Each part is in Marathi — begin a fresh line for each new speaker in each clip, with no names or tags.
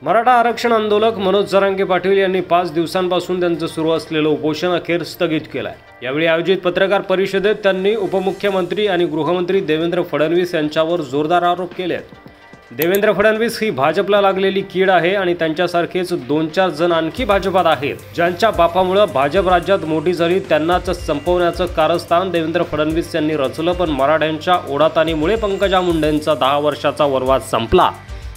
मराठा आरक्षण आंदोलक मनोज जरांगे पाटील यांनी 5 दिवसांपासून त्यांचं सुरू असलेलं उपोषण अखेर स्थगित केलं आहे। यावेळी आयोजित पत्रकार परिषदेत त्यांनी उपमुख्यमंत्री आणि गृहमंत्री देवेंद्र फडणवीस यांच्यावर जोरदार आरोप केले आहेत। देवेंद्र फडणवीस ही भाजपला लागलेली कीड आहे आणि त्यांच्यासारखेच 2-4 जण आणखी भाजपात आहेत, ज्यांच्या बापामुळे भाजप राज्यात मोठी झाली। त्यांनाच संपवण्याचं कारस्थान देवेंद्र फडणवीस यांनी रचलं, पण मराठ्यांच्या ओढाताणीमुळे पंकजा मुंडेंचा 10 वर्षाचा वनवास संपला,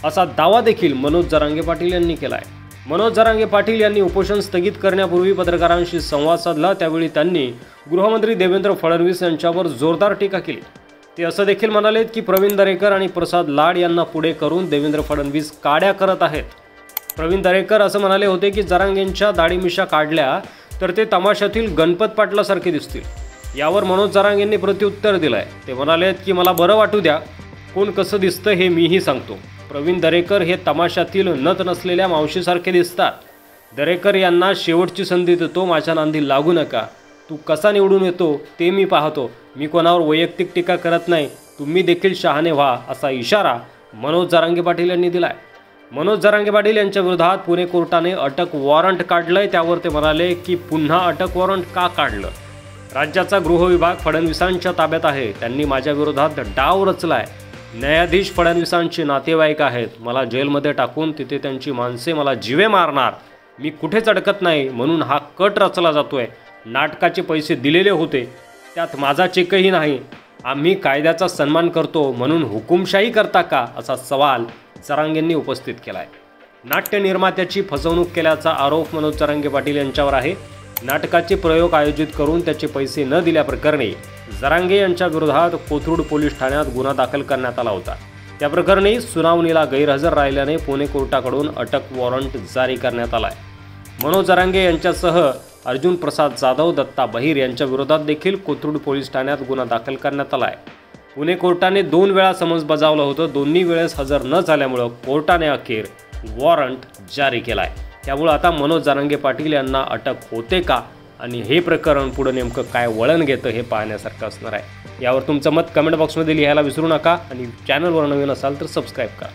असा दावा देखील मनोज जरांगे पाटील यांनी केला आहे। मनोज जरांगे पाटील यांनी उपोषण स्थगित करण्यापूर्वी पत्रकारांशी संवाद साधला, त्यावेळी त्यांनी गृहमंत्री देवेंद्र फडणवीस यांच्यावर जोरदार टीका केली। ते असं देखील म्हणालेत की प्रवीण दरेकर आणि प्रसाद लाड यांना पुढे करून देवेंद्र फडणवीस काड्या करत आहेत। प्रवीण दरेकर असं म्हणाले होते की जरांगेंच्या दाढीमिशा काढल्या तर ते तमाशातील गणपत पाटलासारखे दिसतील। यावर मनोज जरांगेंनी प्रत्युत्तर दिलंय। ते म्हणालेत की मला बरं वाटू द्या, कोण कसं दिसतं हे मीही सांगतो। प्रवीण दरेकर हे तमाशातील नथ नसलेल्या मावशीसारखे दिसतात। दरेकर यांना शेवटची संधी देतो, माझ्या नांदी लागू नका। तू कसा निवडून येतो ते मी पाहतो। मी कोणावर वैयक्तिक टीका करत नाही, तुम्ही देखील शहाणे व्हा, असा इशारा मनोज जरांगे पाटील यांनी दिलाय। मनोज जरांगे पाटील यांच्या विरोधात पुणे कोर्टाने अटक वॉरंट काढलंय। त्यावर ते म्हणाले की पुन्हा अटक वॉरंट का काढलं? राज्याचा गृह विभाग फडणवीसांच्या ताब्यात आहे, त्यांनी माझ्या विरोधात डाव रचलाय। न्यायाधीश फडणवीसांचे नातेवाईक आहेत, मला जेलमध्ये टाकून तिथे त्यांची माणसे मला जीवे मारणार। मी कुठेच अडकत नाही, म्हणून हा कट रचला जातोय। नाटकाचे पैसे दिलेले होते, त्यात माझा चेकही नाही। आम्ही कायद्याचा सन्मान करतो, म्हणून हुकुमशाही करता का, असा सवाल जरांगेंनी उपस्थित केलाय। नाट्य निर्मात्याची फसवणूक केल्याचा आरोप मनोज जरांगे पाटील यांच्यावर आहे। नाटकाचे प्रयोग आयोजित करून त्याचे पैसे न दिल्याप्रकरणी जरांगे यांच्या विरोधात कोथरूड पोलीस ठाण्यात गुन्हा दाखल करण्यात आला होता। त्या प्रकरणी सुनावणीला गैरहजर राहिल्याने पुणे कोर्टाकडून अटक वॉरंट जारी करण्यात आलाय। मनोज जरांगे यांच्यासह अर्जुन प्रसाद जाधव, दत्ता बहिर यांच्या विरोधात देखील कोथरूड पोलीस ठाण्यात गुन्हा दाखल करण्यात आलाय। पुणे कोर्टाने 2 वेळा समन्स बजावलं होतं, दोन्ही वेळेस हजर न झाल्यामुळे कोर्टाने अखेर वॉरंट जारी केलाय। त्यामुळे आता मनोज जरांगे पाटील यांना अटक होते का आणि हे प्रकरण पुढे नेमकं काय वळण घेतं हे पाहण्यासारखं असणार आहे। यावर तुमचं मत कमेंट बॉक्समध्ये लिहायला विसरू नका आणि चॅनलवर नवीन असाल तर सबस्क्राईब करा।